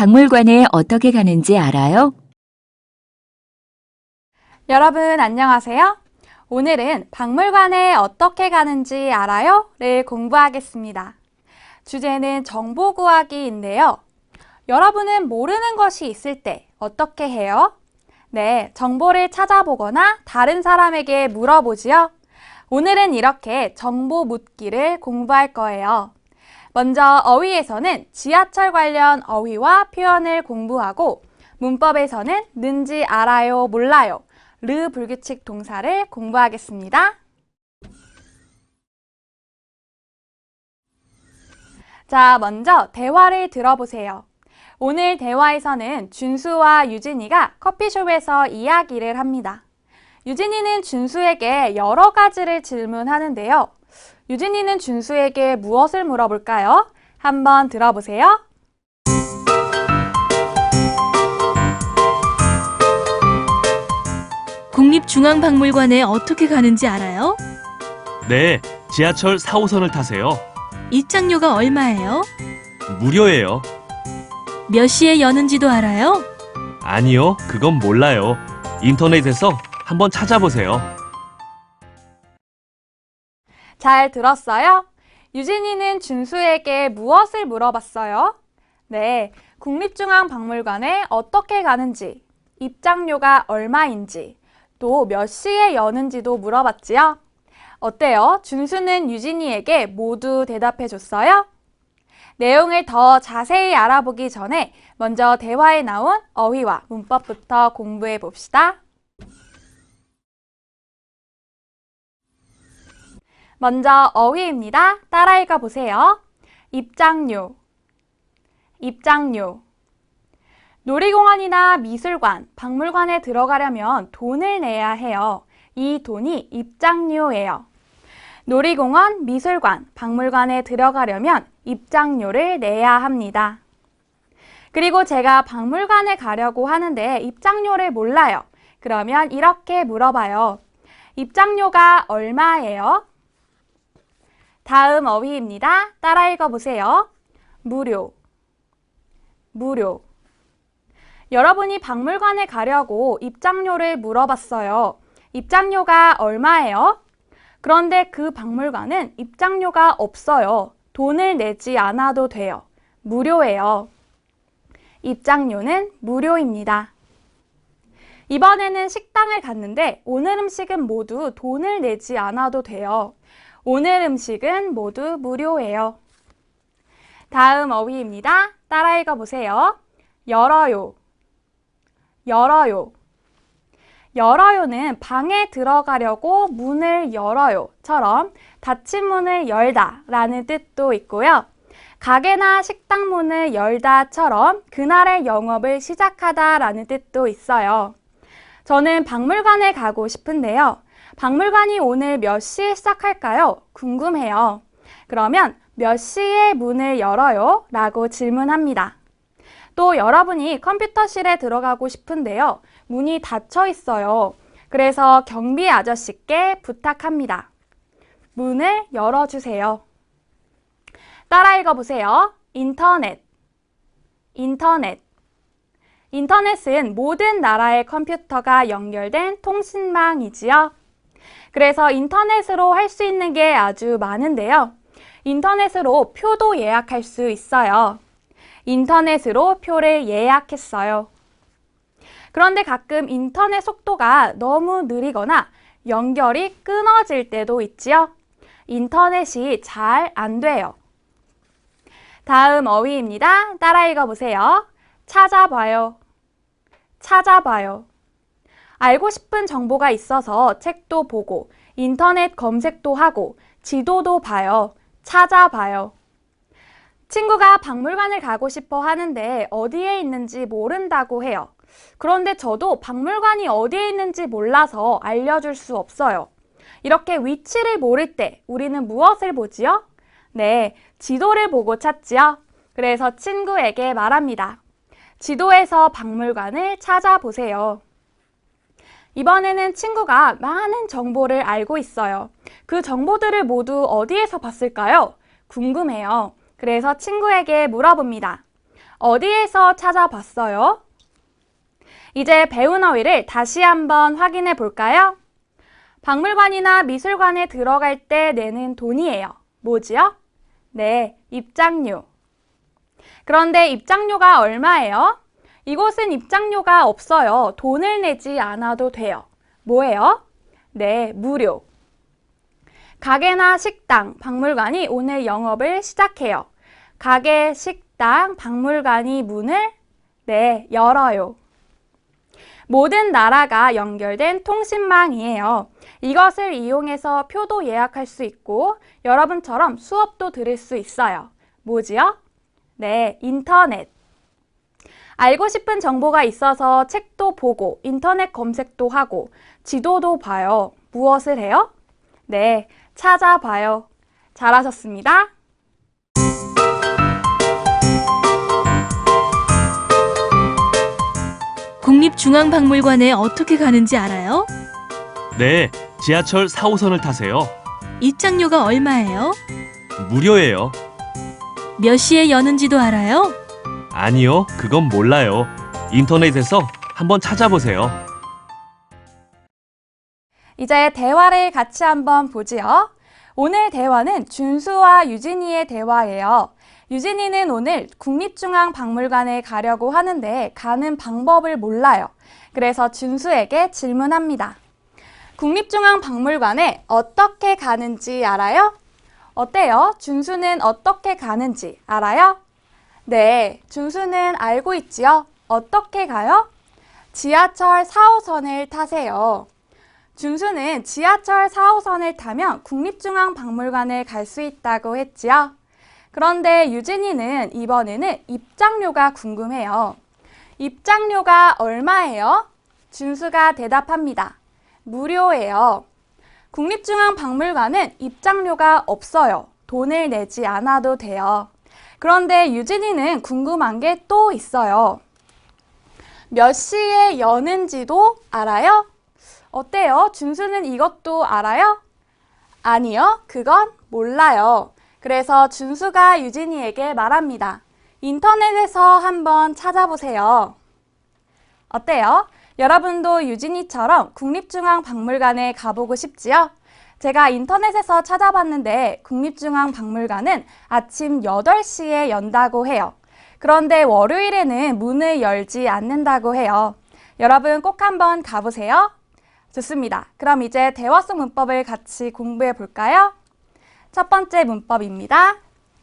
박물관에 어떻게 가는지 알아요? 여러분 안녕하세요. 오늘은 박물관에 어떻게 가는지 알아요? 를 공부하겠습니다. 주제는 정보 구하기인데요. 여러분은 모르는 것이 있을 때 어떻게 해요? 네, 정보를 찾아보거나 다른 사람에게 물어보지요. 오늘은 이렇게 정보 묻기를 공부할 거예요. 먼저 어휘에서는 지하철 관련 어휘와 표현을 공부하고 문법에서는 는지 알아요, 몰라요, 르 불규칙 동사를 공부하겠습니다. 자, 먼저 대화를 들어보세요. 오늘 대화에서는 준수와 유진이가 커피숍에서 이야기를 합니다. 유진이는 준수에게 여러 가지를 질문하는데요. 유진이는 준수에게 무엇을 물어볼까요? 한번 들어보세요. 국립중앙박물관에 어떻게 가는지 알아요? 네, 지하철 4호선을 타세요. 입장료가 얼마예요? 무료예요. 몇 시에 여는지도 알아요? 아니요, 그건 몰라요. 인터넷에서 한번 찾아보세요. 잘 들었어요? 유진이는 준수에게 무엇을 물어봤어요? 네, 국립중앙박물관에 어떻게 가는지, 입장료가 얼마인지, 또 몇 시에 여는지도 물어봤지요? 어때요? 준수는 유진이에게 모두 대답해 줬어요? 내용을 더 자세히 알아보기 전에 먼저 대화에 나온 어휘와 문법부터 공부해 봅시다. 먼저 어휘입니다. 따라 읽어보세요. 입장료, 입장료. 놀이공원이나 미술관, 박물관에 들어가려면 돈을 내야 해요. 이 돈이 입장료예요. 놀이공원, 미술관, 박물관에 들어가려면 입장료를 내야 합니다. 그리고 제가 박물관에 가려고 하는데 입장료를 몰라요. 그러면 이렇게 물어봐요. 입장료가 얼마예요? 다음 어휘입니다. 따라 읽어보세요. 무료, 무료. 여러분이 박물관에 가려고 입장료를 물어봤어요. 입장료가 얼마예요? 그런데 그 박물관은 입장료가 없어요. 돈을 내지 않아도 돼요. 무료예요. 입장료는 무료입니다. 이번에는 식당을 갔는데 오늘 음식은 모두 돈을 내지 않아도 돼요. 오늘 음식은 모두 무료예요. 다음 어휘입니다. 따라 읽어보세요. 열어요, 열어요. 열어요는 방에 들어가려고 문을 열어요처럼 닫힌 문을 열다 라는 뜻도 있고요. 가게나 식당 문을 열다처럼 그날의 영업을 시작하다 라는 뜻도 있어요. 저는 박물관에 가고 싶은데요. 박물관이 오늘 몇 시에 시작할까요? 궁금해요. 그러면 몇 시에 문을 열어요? 라고 질문합니다. 또 여러분이 컴퓨터실에 들어가고 싶은데요. 문이 닫혀 있어요. 그래서 경비 아저씨께 부탁합니다. 문을 열어주세요. 따라 읽어보세요. 인터넷, 인터넷. 인터넷은 모든 나라의 컴퓨터가 연결된 통신망이지요. 그래서 인터넷으로 할 수 있는 게 아주 많은데요. 인터넷으로 표도 예약할 수 있어요. 인터넷으로 표를 예약했어요. 그런데 가끔 인터넷 속도가 너무 느리거나 연결이 끊어질 때도 있지요. 인터넷이 잘 안 돼요. 다음 어휘입니다. 따라 읽어보세요. 찾아봐요, 찾아봐요. 알고 싶은 정보가 있어서 책도 보고 인터넷 검색도 하고 지도도 봐요. 찾아봐요. 친구가 박물관을 가고 싶어 하는데 어디에 있는지 모른다고 해요. 그런데 저도 박물관이 어디에 있는지 몰라서 알려줄 수 없어요. 이렇게 위치를 모를 때 우리는 무엇을 보지요? 네, 지도를 보고 찾지요. 그래서 친구에게 말합니다. 지도에서 박물관을 찾아보세요. 이번에는 친구가 많은 정보를 알고 있어요. 그 정보들을 모두 어디에서 봤을까요? 궁금해요. 그래서 친구에게 물어봅니다. 어디에서 찾아봤어요? 이제 배운 어휘를 다시 한번 확인해 볼까요? 박물관이나 미술관에 들어갈 때 내는 돈이에요. 뭐지요? 네, 입장료. 그런데 입장료가 얼마예요? 이곳은 입장료가 없어요. 돈을 내지 않아도 돼요. 뭐예요? 네, 무료. 가게나 식당, 박물관이 오늘 영업을 시작해요. 가게, 식당, 박물관이 문을 네, 열어요. 모든 나라가 연결된 통신망이에요. 이것을 이용해서 표도 예약할 수 있고 여러분처럼 수업도 들을 수 있어요. 뭐지요? 네, 인터넷. 알고 싶은 정보가 있어서 책도 보고 인터넷 검색도 하고 지도도 봐요. 무엇을 해요? 네, 찾아봐요. 잘하셨습니다. 국립중앙박물관에 어떻게 가는지 알아요? 네, 지하철 4호선을 타세요. 입장료가 얼마예요? 무료예요. 몇 시에 여는지도 알아요? 아니요, 그건 몰라요. 인터넷에서 한번 찾아보세요. 이제 대화를 같이 한번 보지요. 오늘 대화는 준수와 유진이의 대화예요. 유진이는 오늘 국립중앙박물관에 가려고 하는데 가는 방법을 몰라요. 그래서 준수에게 질문합니다. 국립중앙박물관에 어떻게 가는지 알아요? 어때요? 준수는 어떻게 가는지 알아요? 네, 준수는 알고 있지요. 어떻게 가요? 지하철 4호선을 타세요. 준수는 지하철 4호선을 타면 국립중앙박물관에 갈 수 있다고 했지요. 그런데 유진이는 이번에는 입장료가 궁금해요. 입장료가 얼마예요? 준수가 대답합니다. 무료예요. 국립중앙박물관은 입장료가 없어요. 돈을 내지 않아도 돼요. 그런데 유진이는 궁금한 게 또 있어요. 몇 시에 여는지도 알아요? 어때요? 준수는 이것도 알아요? 아니요, 그건 몰라요. 그래서 준수가 유진이에게 말합니다. 인터넷에서 한번 찾아보세요. 어때요? 여러분도 유진이처럼 국립중앙박물관에 가보고 싶지요? 제가 인터넷에서 찾아봤는데 국립중앙박물관은 아침 8시에 연다고 해요. 그런데 월요일에는 문을 열지 않는다고 해요. 여러분 꼭 한번 가보세요. 좋습니다. 그럼 이제 대화 속 문법을 같이 공부해 볼까요? 첫 번째 문법입니다.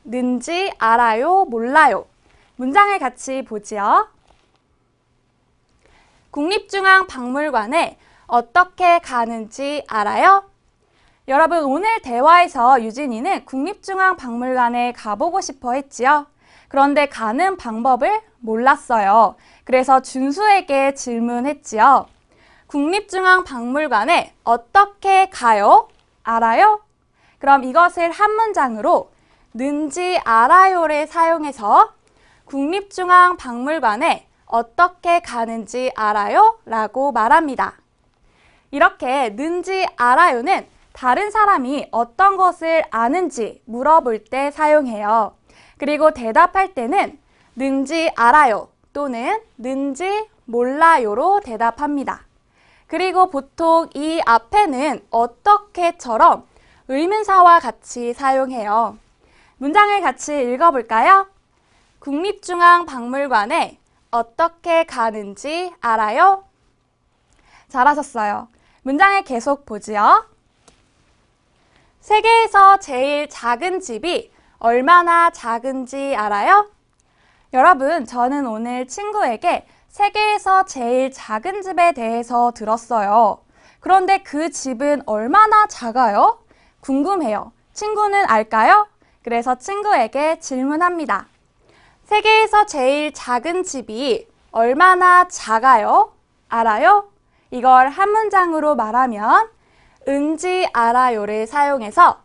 는지 알아요, 몰라요. 문장을 같이 보지요. 국립중앙박물관에 어떻게 가는지 알아요? 여러분 오늘 대화에서 유진이는 국립중앙박물관에 가보고 싶어 했지요. 그런데 가는 방법을 몰랐어요. 그래서 준수에게 질문했지요. 국립중앙박물관에 어떻게 가요? 알아요? 그럼 이것을 한 문장으로 는지 알아요를 사용해서 국립중앙박물관에 어떻게 가는지 알아요? 라고 말합니다. 이렇게 는지 알아요는 다른 사람이 어떤 것을 아는지 물어볼 때 사용해요. 그리고 대답할 때는 는지 알아요 또는 는지 몰라요로 대답합니다. 그리고 보통 이 앞에는 어떻게처럼 의문사와 같이 사용해요. 문장을 같이 읽어볼까요? 국립중앙박물관에 어떻게 가는지 알아요? 잘하셨어요. 문장을 계속 보지요. 세계에서 제일 작은 집이 얼마나 작은지 알아요? 여러분, 저는 오늘 친구에게 세계에서 제일 작은 집에 대해서 들었어요. 그런데 그 집은 얼마나 작아요? 궁금해요. 친구는 알까요? 그래서 친구에게 질문합니다. 세계에서 제일 작은 집이 얼마나 작아요? 알아요? 이걸 한 문장으로 말하면 은지 알아요를 사용해서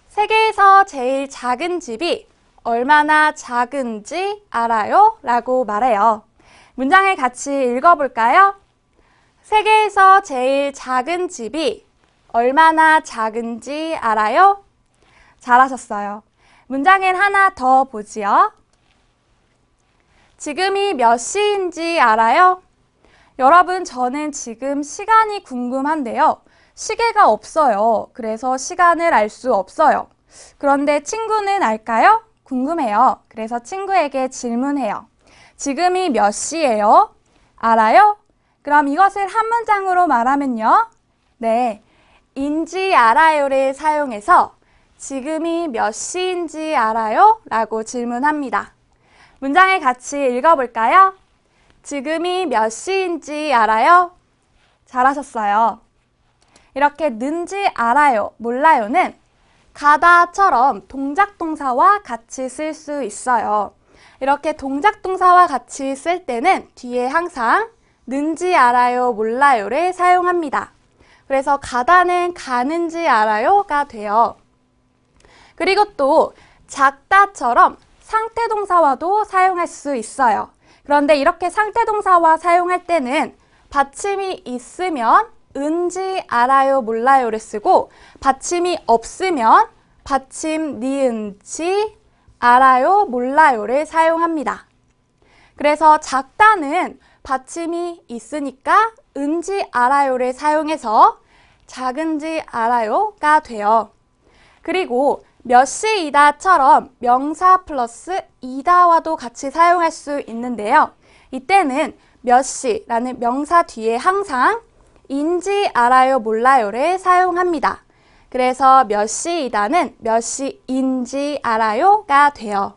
세계에서 제일 작은 집이 얼마나 작은지 알아요? 라고 말해요. 문장을 같이 읽어볼까요? 세계에서 제일 작은 집이 얼마나 작은지 알아요? 잘하셨어요. 문장을 하나 더 보지요. 지금이 몇 시인지 알아요? 여러분, 저는 지금 시간이 궁금한데요. 시계가 없어요. 그래서 시간을 알 수 없어요. 그런데 친구는 알까요? 궁금해요. 그래서 친구에게 질문해요. 지금이 몇 시예요? 알아요? 그럼 이것을 한 문장으로 말하면요. 네, 인지 알아요를 사용해서 지금이 몇 시인지 알아요? 라고 질문합니다. 문장을 같이 읽어볼까요? 지금이 몇 시인지 알아요? 잘하셨어요. 이렇게 는지 알아요, 몰라요는 가다처럼 동작 동사와 같이 쓸 수 있어요. 이렇게 동작 동사와 같이 쓸 때는 뒤에 항상 는지 알아요, 몰라요를 사용합니다. 그래서 가다는 가는지 알아요가 돼요. 그리고 또 작다처럼 상태 동사와도 사용할 수 있어요. 그런데 이렇게 상태 동사와 사용할 때는 받침이 있으면 은지 알아요, 몰라요를 쓰고 받침이 없으면 받침 니은지 알아요, 몰라요를 사용합니다. 그래서 작다는 받침이 있으니까 은지 알아요를 사용해서 작은지 알아요가 돼요. 그리고 몇 시이다처럼 명사 플러스 이다와도 같이 사용할 수 있는데요. 이때는 몇 시라는 명사 뒤에 항상 인지 알아요, 몰라요를 사용합니다. 그래서 몇 시이다는 몇 시인지 알아요가 돼요.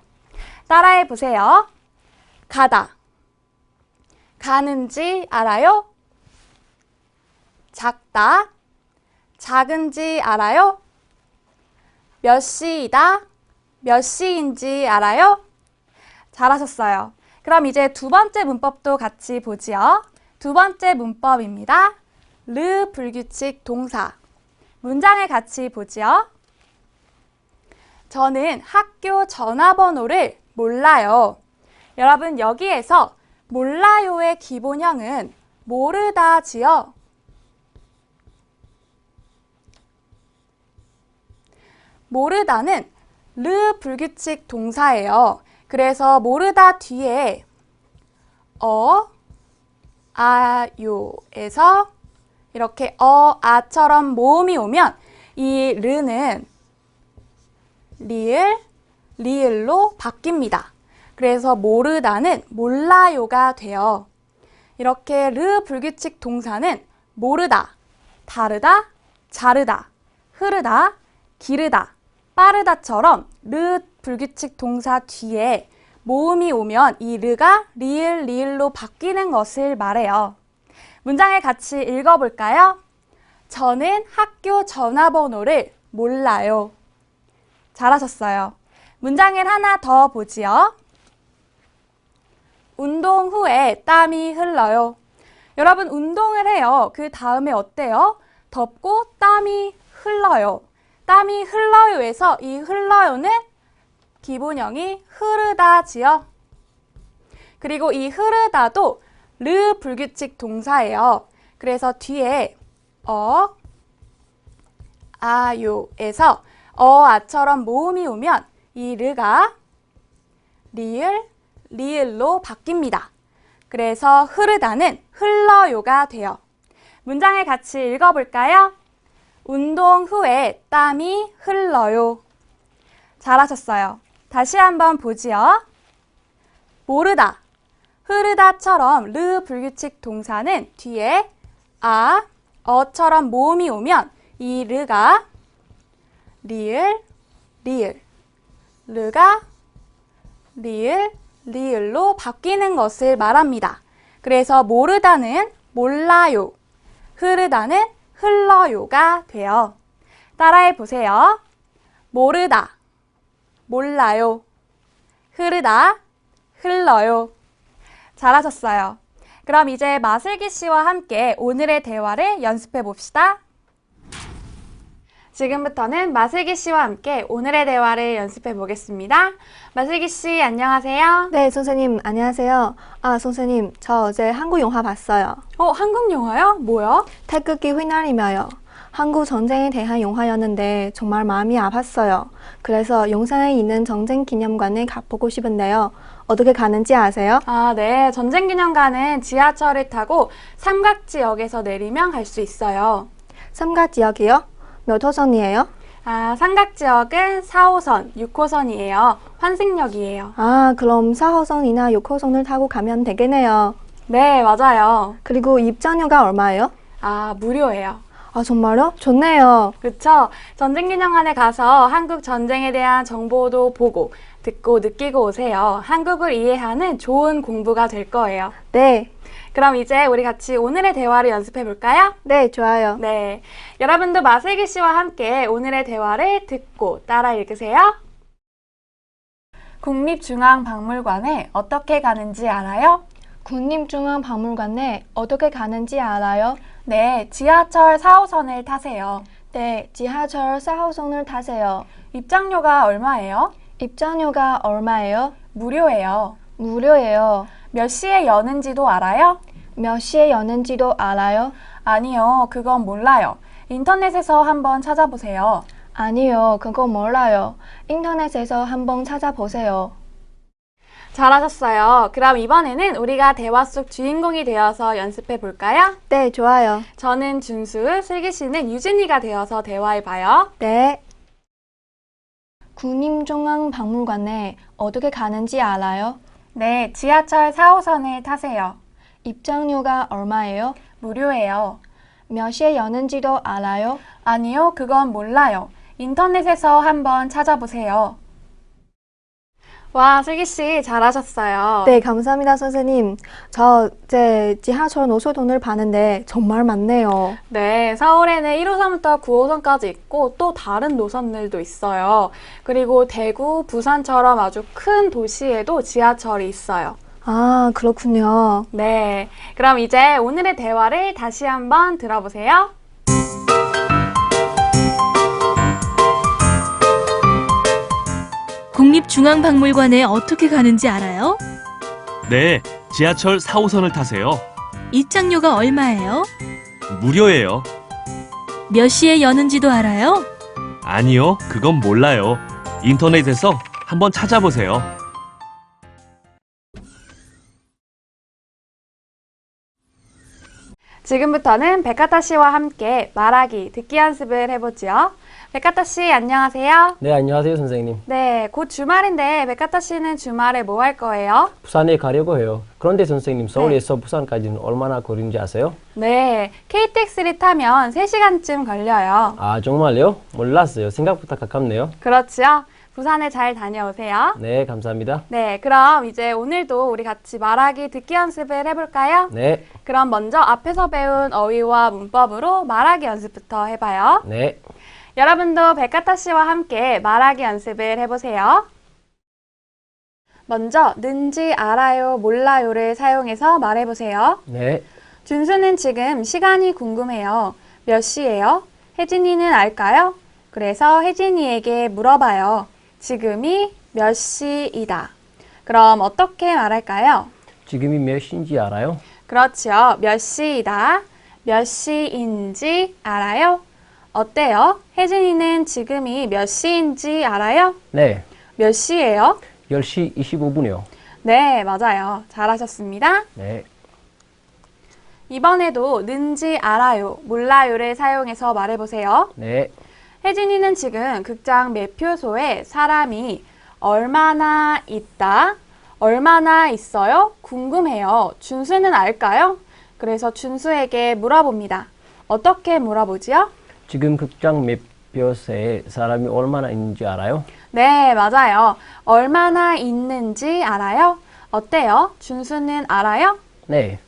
따라해 보세요. 가다. 가는지 알아요? 작다. 작은지 알아요? 몇 시이다? 몇 시인지 알아요? 잘하셨어요. 그럼 이제 두 번째 문법도 같이 보지요. 두 번째 문법입니다. 르 불규칙 동사. 문장을 같이 보지요. 저는 학교 전화번호를 몰라요. 여러분, 여기에서 몰라요의 기본형은 모르다지요. 모르다는 르 불규칙 동사예요. 그래서 모르다 뒤에 아요에서 이렇게 아처럼 모음이 오면 이 르는 리을로 바뀝니다. 그래서 모르다는 몰라요가 돼요. 이렇게 르 불규칙 동사는 모르다, 다르다, 자르다, 흐르다, 기르다, 빠르다처럼 르 불규칙 동사 뒤에 모음이 오면 이 르가 리을로 바뀌는 것을 말해요. 문장을 같이 읽어볼까요? 저는 학교 전화번호를 몰라요. 잘하셨어요. 문장을 하나 더 보지요. 운동 후에 땀이 흘러요. 여러분, 운동을 해요. 그 다음에 어때요? 덥고 땀이 흘러요. 땀이 흘러요에서 이 흘러요는 기본형이 흐르다지요. 그리고 이 흐르다도 르 불규칙 동사예요. 그래서 뒤에 아요에서 아처럼 모음이 오면 이 르가 리을로 바뀝니다. 그래서 흐르다는 흘러요가 돼요. 문장을 같이 읽어볼까요? 운동 후에 땀이 흘러요. 잘하셨어요. 다시 한번 보지요. 모르다, 흐르다처럼 르 불규칙 동사는 뒤에 어처럼 모음이 오면 이 르가 르가 리을로 바뀌는 것을 말합니다. 그래서 모르다는 몰라요, 흐르다는 흘러요가 돼요. 따라해 보세요. 모르다, 몰라요, 흐르다, 흘러요. 잘하셨어요. 그럼 이제 마슬기 씨와 함께 오늘의 대화를 연습해 봅시다. 지금부터는 마슬기 씨와 함께 오늘의 대화를 연습해 보겠습니다. 마슬기 씨, 안녕하세요. 네, 선생님, 안녕하세요. 선생님, 저 어제 한국 영화 봤어요. 한국 영화요? 뭐요? 태극기 휘날리며요. 한국 전쟁에 대한 영화였는데 정말 마음이 아팠어요. 그래서 용산에 있는 전쟁 기념관에 가보고 싶은데요. 어떻게 가는지 아세요? 아, 네. 전쟁기념관은 지하철을 타고 삼각지역에서 내리면 갈 수 있어요. 삼각지역이요? 몇 호선이에요? 아, 삼각지역은 4호선, 6호선이에요. 환승역이에요. 아, 그럼 4호선이나 6호선을 타고 가면 되겠네요. 네, 맞아요. 그리고 입장료가 얼마예요? 아, 무료예요. 아, 정말요? 좋네요. 그쵸? 전쟁기념관에 가서 한국 전쟁에 대한 정보도 보고, 듣고, 느끼고 오세요. 한국을 이해하는 좋은 공부가 될 거예요. 네, 그럼 이제 우리 같이 오늘의 대화를 연습해 볼까요? 네, 좋아요. 네. 여러분도 마슬기 씨와 함께 오늘의 대화를 듣고 따라 읽으세요. 국립중앙박물관에 어떻게 가는지 알아요? 국립중앙박물관에 어떻게 가는지 알아요? 네, 지하철 4호선을 타세요. 네, 지하철 4호선을 타세요. 입장료가 얼마예요? 입장료가 얼마예요? 무료예요. 무료예요. 몇 시에 여는지도 알아요? 몇 시에 여는지도 알아요? 아니요, 그건 몰라요. 인터넷에서 한번 찾아보세요. 아니요, 그거 몰라요. 인터넷에서 한번 찾아보세요. 잘하셨어요. 그럼 이번에는 우리가 대화 속 주인공이 되어서 연습해 볼까요? 네, 좋아요. 저는 준수, 슬기 씨는 유진이가 되어서 대화해 봐요. 네. 국립중앙박물관에 어떻게 가는지 알아요? 네, 지하철 4호선을 타세요. 입장료가 얼마예요? 무료예요. 몇 시에 여는지도 알아요? 아니요, 그건 몰라요. 인터넷에서 한번 찾아보세요. 와, 슬기 씨 잘하셨어요. 네, 감사합니다, 선생님. 저 이제 지하철 노선을 봤는데 정말 많네요. 네, 서울에는 1호선부터 9호선까지 있고 또 다른 노선들도 있어요. 그리고 대구, 부산처럼 아주 큰 도시에도 지하철이 있어요. 아, 그렇군요. 네, 그럼 이제 오늘의 대화를 다시 한번 들어보세요. 국립중앙박물관에 어떻게 가는지 알아요? 네, 지하철 4호선을 타세요. 입장료가 얼마예요? 무료예요. 몇 시에 여는지도 알아요? 아니요, 그건 몰라요. 인터넷에서 한번 찾아보세요. 지금부터는 백가타 씨와 함께 말하기, 듣기 연습을 해보지요. 백가타 씨, 안녕하세요. 네, 안녕하세요, 선생님. 네, 곧 주말인데 백가타 씨는 주말에 뭐 할 거예요? 부산에 가려고 해요. 그런데 선생님, 서울에서 부산까지는 얼마나 거리인지 아세요? 네, KTX를 타면 3시간쯤 걸려요. 아, 정말요? 몰랐어요. 생각보다 가깝네요. 그렇지요? 부산에 잘 다녀오세요. 네, 감사합니다. 네, 그럼 이제 오늘도 우리 같이 말하기, 듣기 연습을 해볼까요? 네, 그럼 먼저 앞에서 배운 어휘와 문법으로 말하기 연습부터 해봐요. 네, 여러분도 백가타 씨와 함께 말하기 연습을 해보세요. 먼저 는지 알아요, 몰라요를 사용해서 말해보세요. 네. 준수는 지금 시간이 궁금해요. 몇 시예요? 혜진이는 알까요? 그래서 혜진이에게 물어봐요. 지금이 몇 시이다. 그럼 어떻게 말할까요? 지금이 몇 시인지 알아요? 그렇죠. 몇 시이다. 몇 시인지 알아요? 어때요? 혜진이는 지금이 몇 시인지 알아요? 네, 몇 시예요? 10시 25분이요. 네, 맞아요. 잘하셨습니다. 네, 이번에도 는지 알아요, 몰라요를 사용해서 말해보세요. 네. 혜진이는 지금 극장 매표소에 사람이 얼마나 있다, 얼마나 있어요? 궁금해요. 준수는 알까요? 그래서 준수에게 물어봅니다. 어떻게 물어보지요? 지금 극장 매표소에 사람이 얼마나 있는지 알아요? 네, 맞아요. 얼마나 있는지 알아요? 어때요? 준수는 알아요? 네,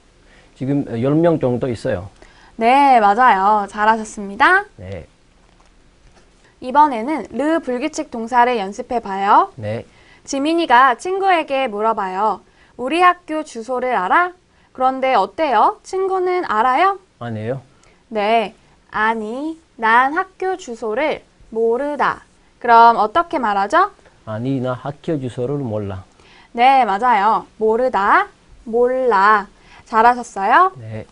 지금 10명 정도 있어요. 네, 맞아요. 잘하셨습니다. 네, 이번에는 르 불규칙 동사를 연습해 봐요. 네. 지민이가 친구에게 물어봐요. 우리 학교 주소를 알아? 그런데 어때요? 친구는 알아요? 아니에요? 네, 아니, 난 학교 주소를 모르다. 그럼 어떻게 말하죠? 아니, 나 학교 주소를 몰라. 네, 맞아요. 모르다, 몰라. 잘하셨어요? 네,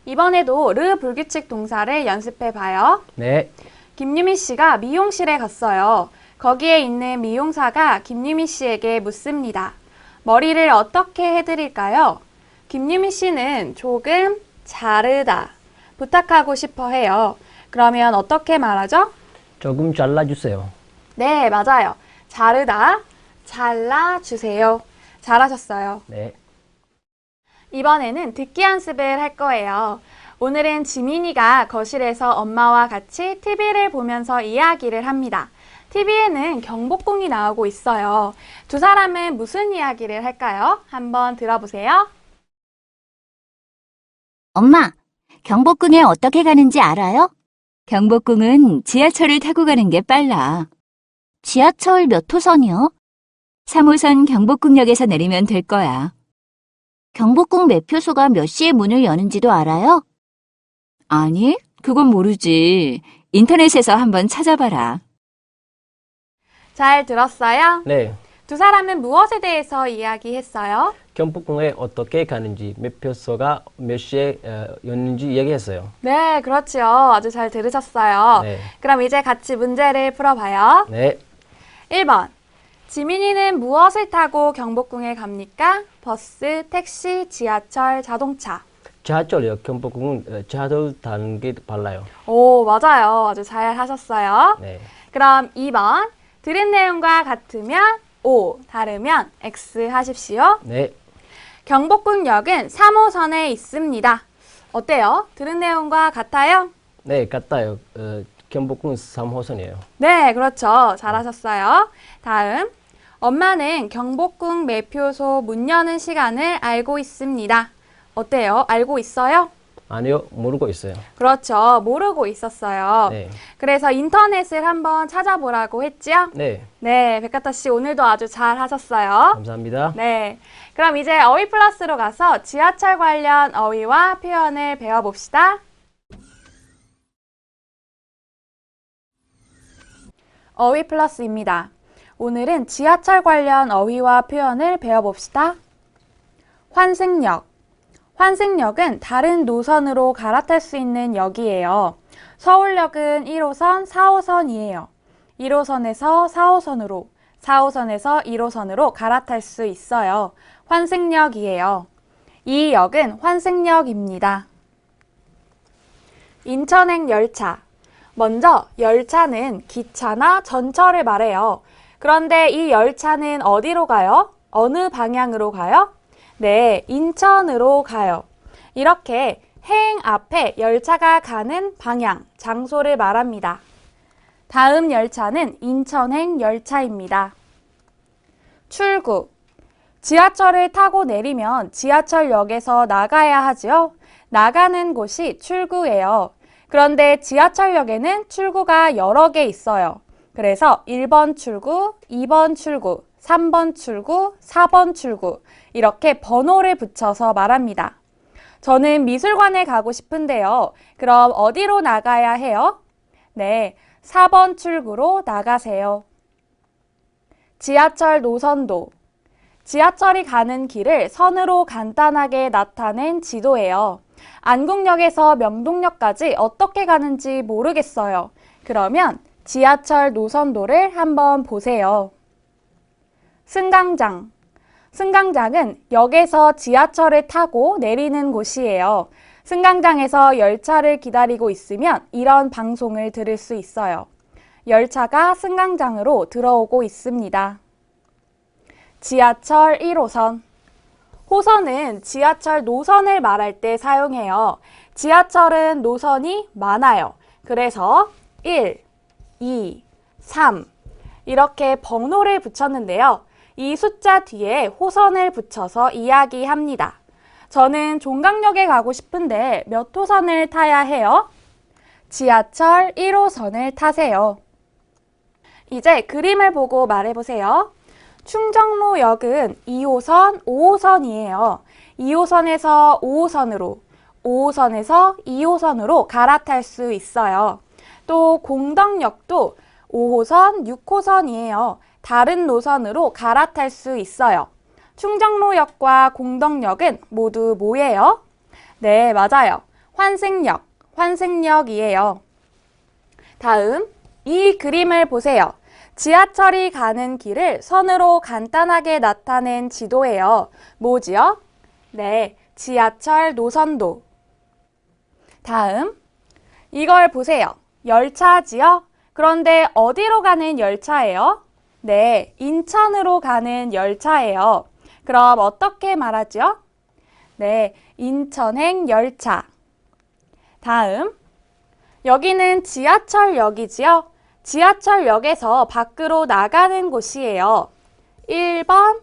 이번에도 르 불규칙 동사를 연습해 봐요. 네. 김유미 씨가 미용실에 갔어요. 거기에 있는 미용사가 김유미 씨에게 묻습니다. 머리를 어떻게 해드릴까요? 김유미 씨는 조금 자르다 부탁하고 싶어 해요. 그러면 어떻게 말하죠? 조금 잘라주세요. 네, 맞아요. 자르다, 잘라주세요. 잘하셨어요. 네. 이번에는 듣기 연습을 할 거예요. 오늘은 지민이가 거실에서 엄마와 같이 TV를 보면서 이야기를 합니다. TV에는 경복궁이 나오고 있어요. 두 사람은 무슨 이야기를 할까요? 한번 들어보세요. 엄마, 경복궁에 어떻게 가는지 알아요? 경복궁은 지하철을 타고 가는 게 빨라. 지하철 몇 호선이요? 3호선 경복궁역에서 내리면 될 거야. 경복궁 매표소가 몇 시에 문을 여는지도 알아요? 아니, 그건 모르지. 인터넷에서 한번 찾아봐라. 잘 들었어요? 네. 두 사람은 무엇에 대해서 이야기했어요? 경복궁에 어떻게 가는지, 매표소가 몇 시에 였는지 얘기했어요. 네, 그렇지요. 아주 잘 들으셨어요. 네. 그럼 이제 같이 문제를 풀어봐요. 네. 1번. 지민이는 무엇을 타고 경복궁에 갑니까? 버스, 택시, 지하철, 자동차. 지하철이요. 경복궁은 지하철 타는 게 빨라요. 오, 맞아요. 아주 잘 하셨어요. 네. 그럼 2번. 들은 내용과 같으면 O, 다르면 X 하십시오. 네. 경복궁역은 3호선에 있습니다. 어때요? 들은 내용과 같아요? 네, 같아요. 경복궁 3호선이에요. 네, 그렇죠. 잘하셨어요. 다음. 엄마는 경복궁 매표소 문 여는 시간을 알고 있습니다. 어때요? 알고 있어요? 아니요, 모르고 있어요. 그렇죠. 모르고 있었어요. 네. 그래서 인터넷을 한번 찾아보라고 했지요? 네. 네, 백가타 씨 오늘도 아주 잘 하셨어요. 감사합니다. 네. 그럼 이제 어휘 플러스로 가서 지하철 관련 어휘와 표현을 배워봅시다. 어휘 플러스입니다. 오늘은 지하철 관련 어휘와 표현을 배워봅시다. 환승역. 환승역은 다른 노선으로 갈아탈 수 있는 역이에요. 서울역은 1호선, 4호선이에요. 1호선에서 4호선으로, 4호선에서 1호선으로 갈아탈 수 있어요. 환승역이에요. 이 역은 환승역입니다. 인천행 열차. 먼저 열차는 기차나 전철을 말해요. 그런데 이 열차는 어디로 가요? 어느 방향으로 가요? 네, 인천으로 가요. 이렇게 행 앞에 열차가 가는 방향, 장소를 말합니다. 다음 열차는 인천행 열차입니다. 출구. 지하철을 타고 내리면 지하철역에서 나가야 하지요. 나가는 곳이 출구예요. 그런데 지하철역에는 출구가 여러 개 있어요. 그래서 1번 출구, 2번 출구, 3번 출구, 4번 출구 이렇게 번호를 붙여서 말합니다. 저는 미술관에 가고 싶은데요. 그럼 어디로 나가야 해요? 네, 4번 출구로 나가세요. 지하철 노선도. 지하철이 가는 길을 선으로 간단하게 나타낸 지도예요. 안국역에서 명동역까지 어떻게 가는지 모르겠어요. 그러면 지하철 노선도를 한번 보세요. 승강장. 승강장은 역에서 지하철을 타고 내리는 곳이에요. 승강장에서 열차를 기다리고 있으면 이런 방송을 들을 수 있어요. 열차가 승강장으로 들어오고 있습니다. 지하철 1호선. 호선은 지하철 노선을 말할 때 사용해요. 지하철은 노선이 많아요. 그래서 1, 2, 3 이렇게 번호를 붙였는데요. 이 숫자 뒤에 호선을 붙여서 이야기합니다. 저는 종강역에 가고 싶은데 몇 호선을 타야 해요? 지하철 1호선을 타세요. 이제 그림을 보고 말해보세요. 충정로역은 2호선, 5호선이에요. 2호선에서 5호선으로, 5호선에서 2호선으로 갈아탈 수 있어요. 또 공덕역도 5호선, 6호선이에요. 다른 노선으로 갈아탈 수 있어요. 충정로역과 공덕역은 모두 뭐예요? 네, 맞아요. 환승역이에요. 다음, 이 그림을 보세요. 지하철이 가는 길을 선으로 간단하게 나타낸 지도예요. 뭐지요? 네, 지하철 노선도. 다음, 이걸 보세요. 열차지요? 그런데 어디로 가는 열차예요? 네, 인천으로 가는 열차예요. 그럼 어떻게 말하죠? 네, 인천행 열차. 다음, 여기는 지하철역이지요? 지하철역에서 밖으로 나가는 곳이에요. 1번,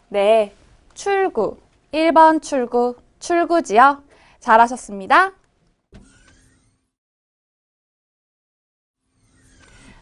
네, 출구. 1번 출구, 출구지요? 잘하셨습니다.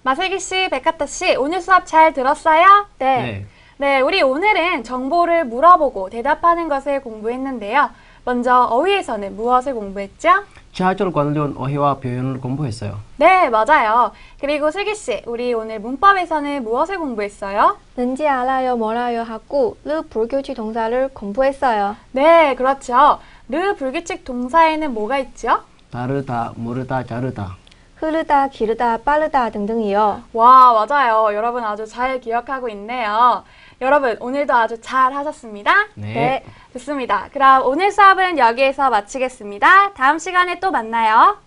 마슬기 씨, 백하타 씨, 오늘 수업 잘 들었어요? 네. 네, 우리 오늘은 정보를 물어보고 대답하는 것을 공부했는데요. 먼저 어휘에서는 무엇을 공부했죠? 지하철 관련 어휘와 표현을 공부했어요. 네, 맞아요. 그리고 슬기 씨, 우리 오늘 문법에서는 무엇을 공부했어요? 왠지 알아요, 뭐라요 하고 르 불규칙 동사를 공부했어요. 네, 그렇죠. 르 불규칙 동사에는 뭐가 있죠? 다르다, 모르다, 자르다. 흐르다, 기르다, 빠르다 등등이요. 와, 맞아요. 여러분 아주 잘 기억하고 있네요. 여러분, 오늘도 아주 잘 하셨습니다. 네. 좋습니다. 그럼 오늘 수업은 여기에서 마치겠습니다. 다음 시간에 또 만나요.